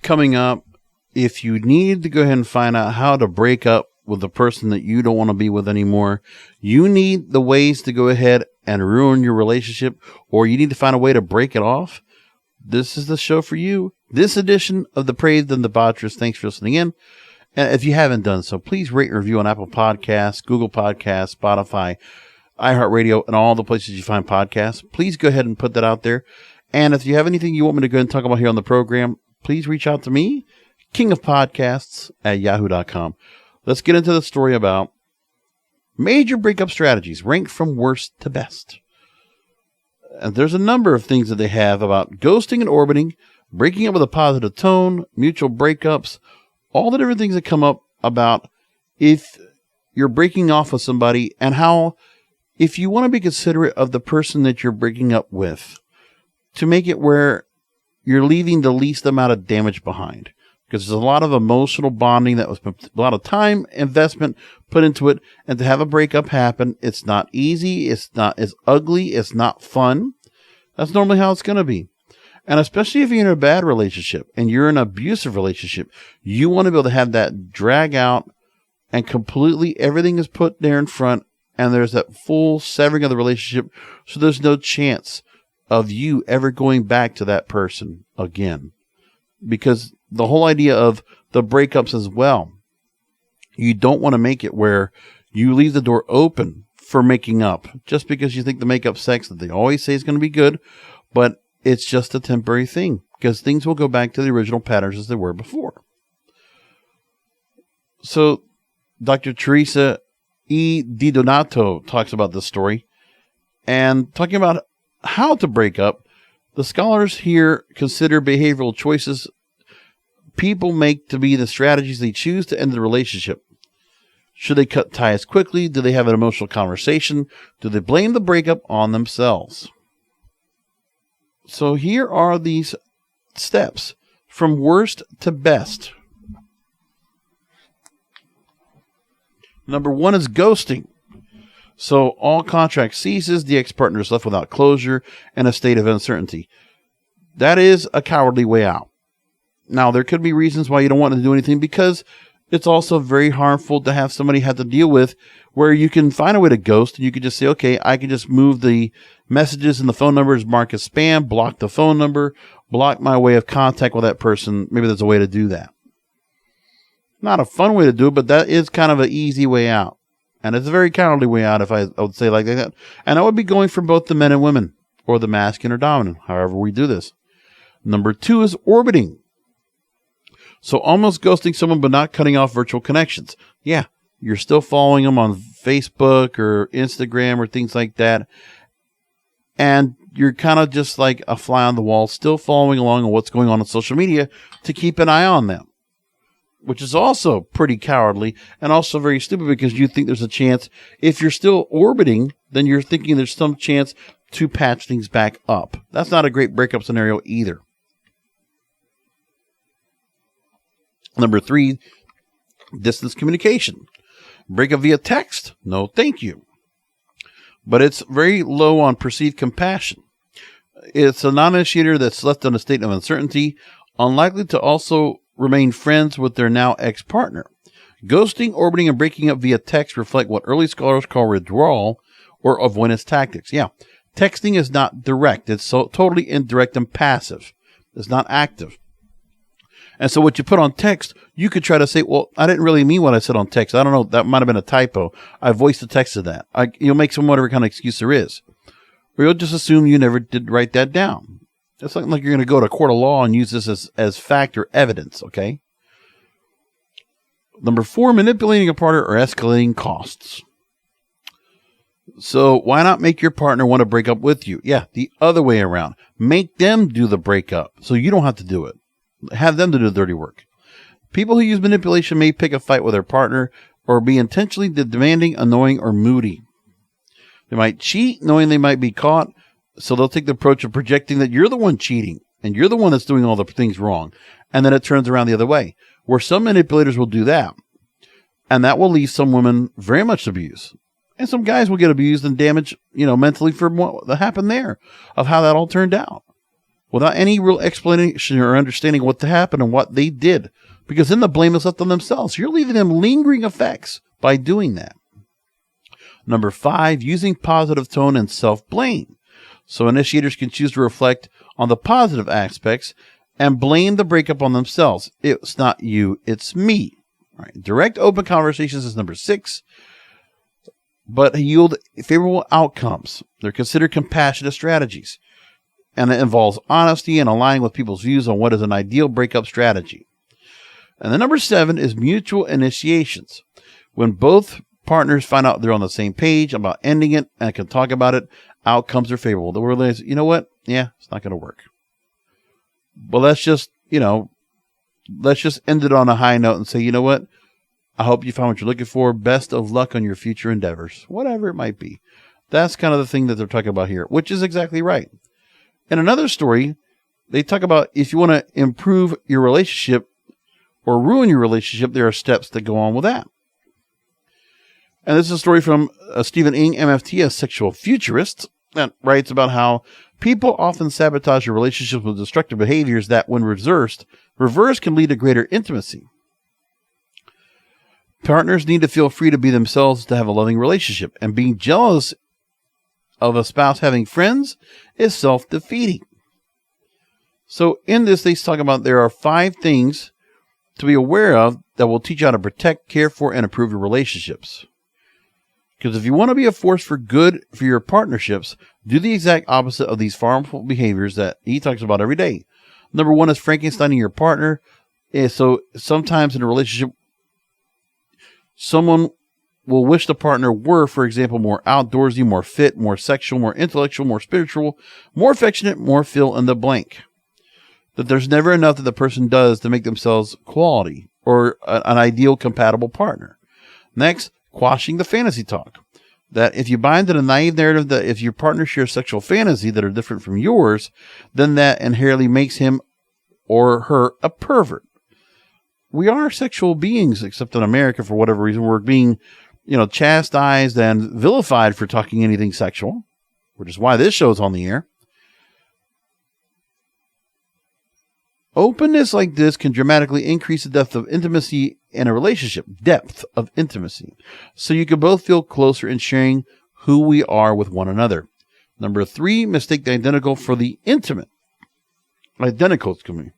coming up, if you need to go ahead and find out how to break up with the person that you don't want to be with anymore, you need the ways to go ahead and ruin your relationship, or you need to find a way to break it off, this is the show for you. This edition of Depraved and Debaucherous. Thanks for listening in. And if you haven't done so, please rate and review on Apple Podcasts, Google Podcasts, Spotify, iHeartRadio, and all the places you find podcasts. Please go ahead and put that out there. And if you have anything you want me to go ahead and talk about here on the program, please reach out to me, kingofpodcasts@yahoo.com. Let's get into the story about major breakup strategies ranked from worst to best. And there's a number of things that they have about ghosting and orbiting, breaking up with a positive tone, mutual breakups, all the different things that come up about if you're breaking off with somebody, and how if you want to be considerate of the person that you're breaking up with, to make it where you're leaving the least amount of damage behind. Because there's a lot of emotional bonding that was a lot of time investment put into it. And to have a breakup happen, it's not easy. It's not as ugly. It's not fun. That's normally how it's going to be. And especially if you're in a bad relationship and you're in an abusive relationship, you want to be able to have that drag out and completely everything is put there in front. And there's that full severing of the relationship. So there's no chance of you ever going back to that person again. Because the whole idea of the breakups as well, you don't want to make it where you leave the door open for making up just because you think the makeup sex that they always say is going to be good, but it's just a temporary thing because things will go back to the original patterns as they were before. So Dr. Teresa E. Di Donato talks about this story and talking about how to break up. The scholars here consider behavioral choices people make to be the strategies they choose to end the relationship. Should they cut ties quickly? Do they have an emotional conversation? Do they blame the breakup on themselves? So here are these steps from worst to best. Number 1 is ghosting. So all contact ceases, the ex-partner is left without closure and a state of uncertainty. That is a cowardly way out. Now, there could be reasons why you don't want to do anything, because it's also very harmful to have somebody have to deal with where you can find a way to ghost and you could just say, okay, I can just move the messages and the phone numbers, mark as spam, block the phone number, block my way of contact with that person. Maybe there's a way to do that. Not a fun way to do it, but that is kind of an easy way out. And it's a very cowardly way out, if I would say like that. And I would be going for both the men and women, or the masculine or dominant, however we do this. Number 2 is orbiting. So almost ghosting someone, but not cutting off virtual connections. Yeah, you're still following them on Facebook or Instagram or things like that. And you're kind of just like a fly on the wall, still following along on what's going on social media to keep an eye on them, which is also pretty cowardly and also very stupid, because you think there's a chance, if you're still orbiting, then you're thinking there's some chance to patch things back up. That's not a great breakup scenario either. Number 3, distance communication. Breakup via text? No, thank you. But it's very low on perceived compassion. It's a non-initiator that's left in a state of uncertainty, unlikely to also remain friends with their now ex-partner. Ghosting, orbiting, and breaking up via text reflect what early scholars call withdrawal or avoidance tactics. Yeah, texting is not direct. It's so totally indirect and passive. It's not active. And so what you put on text, you could try to say, well, I didn't really mean what I said on text. I don't know. That might have been a typo. I voiced the text of that. You'll make some whatever kind of excuse there is. Or you'll just assume you never did write that down. It's not like you're going to go to a court of law and use this as fact or evidence, okay? Number 4, manipulating a partner or escalating costs. So why not make your partner want to break up with you? Yeah, the other way around. Make them do the breakup so you don't have to do it. Have them to do the dirty work. People who use manipulation may pick a fight with their partner or be intentionally demanding, annoying, or moody. They might cheat knowing they might be caught, so they'll take the approach of projecting that you're the one cheating and you're the one that's doing all the things wrong. And then it turns around the other way, where some manipulators will do that. And that will leave some women very much abused. And some guys will get abused and damaged, mentally for what happened there, of how that all turned out. without any real explanation or understanding what happened and what they did, because then the blame is left on themselves. You're leaving them lingering effects by doing that. Number 5, using positive tone and self-blame. So initiators can choose to reflect on the positive aspects and blame the breakup on themselves. It's not you, it's me. All right. Direct open conversations is number 6, but yield favorable outcomes. They're considered compassionate strategies, and it involves honesty and aligning with people's views on what is an ideal breakup strategy. And then number 7 is mutual initiations. When both partners find out they're on the same page about ending it and can talk about it, outcomes are favorable. They realize, you know what? Yeah, it's not going to work. But let's just end it on a high note and say, you know what? I hope you found what you're looking for. Best of luck on your future endeavors, whatever it might be. That's kind of the thing that they're talking about here, which is exactly right. In another story, they talk about if you want to improve your relationship or ruin your relationship, there are steps that go on with that. And this is a story from Stephen Ng, MFT, a sexual futurist, that writes about how people often sabotage your relationships with destructive behaviors that, when reversed, can lead to greater intimacy. Partners need to feel free to be themselves to have a loving relationship, and being jealous of a spouse having friends is self-defeating. So in this, they talk about there are 5 things to be aware of that will teach you how to protect, care for, and improve your relationships. Because if you want to be a force for good for your partnerships, do the exact opposite of these harmful behaviors that he talks about every day. Number 1 is Frankensteining your partner. So sometimes in a relationship, someone will wish the partner were, for example, more outdoorsy, more fit, more sexual, more intellectual, more spiritual, more affectionate, more fill in the blank. That there's never enough that the person does to make themselves quality or an ideal compatible partner. Next, quashing the fantasy talk. That if you buy into the naive narrative that if your partner shares sexual fantasy that are different from yours, then that inherently makes him or her a pervert. We are sexual beings, except in America, for whatever reason, we're being, chastised and vilified for talking anything sexual, which is why this show's on the air. Openness like this can dramatically increase the depth of intimacy in a relationship. Depth of intimacy. So you can both feel closer in sharing who we are with one another. Number 3, mistake the identical for the intimate. Identical, excuse me.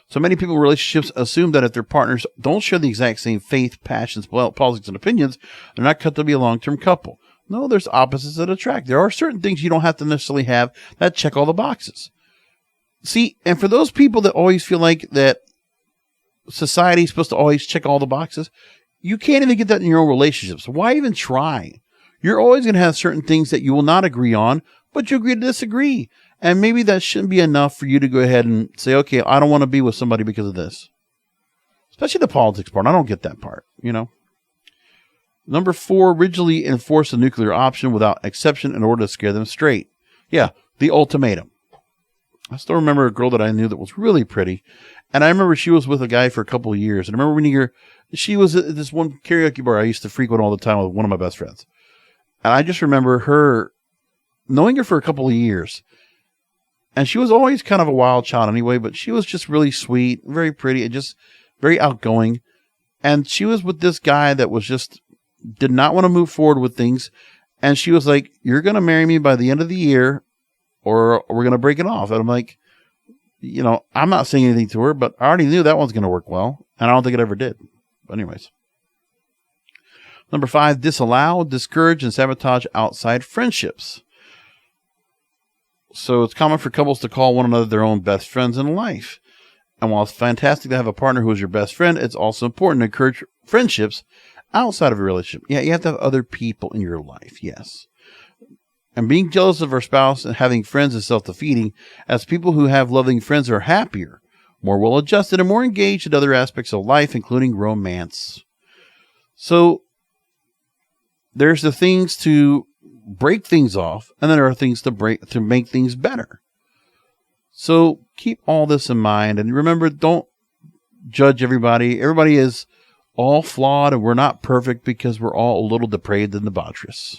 So many people in relationships assume that if their partners don't share the exact same faith, passions, politics, and opinions, they're not cut to be a long-term couple. No, there's opposites that attract. There are certain things you don't have to necessarily have that check all the boxes. See, and for those people that always feel like that society is supposed to always check all the boxes, you can't even get that in your own relationships. Why even try? You're always going to have certain things that you will not agree on, but you agree to disagree. And maybe that shouldn't be enough for you to go ahead and say, okay, I don't want to be with somebody because of this. Especially the politics part. I don't get that part, Number 4, rigidly enforce the nuclear option without exception in order to scare them straight. Yeah, the ultimatum. I still remember a girl that I knew that was really pretty. And I remember she was with a guy for a couple of years. And I remember she was at this one karaoke bar I used to frequent all the time with one of my best friends. And I just remember knowing her for a couple of years. And she was always kind of a wild child anyway, but she was just really sweet, very pretty, and just very outgoing. And she was with this guy that was just did not want to move forward with things. And she was like, you're going to marry me by the end of the year, or we're going to break it off. And I'm like, I'm not saying anything to her, but I already knew that one's going to work well. And I don't think it ever did. But anyways. Number 5, disallow, discourage, and sabotage outside friendships. So it's common for couples to call one another their own best friends in life. And while it's fantastic to have a partner who is your best friend, it's also important to encourage friendships outside of a relationship. Yeah, you have to have other people in your life, yes. And being jealous of our spouse and having friends is self-defeating, as people who have loving friends are happier, more well-adjusted, and more engaged in other aspects of life, including romance. So there's the things to break things off, and then there are things to make things better. So keep all this in mind, and remember, don't judge everybody. Everybody is all flawed, and we're not perfect because we're all a little depraved and debaucherous.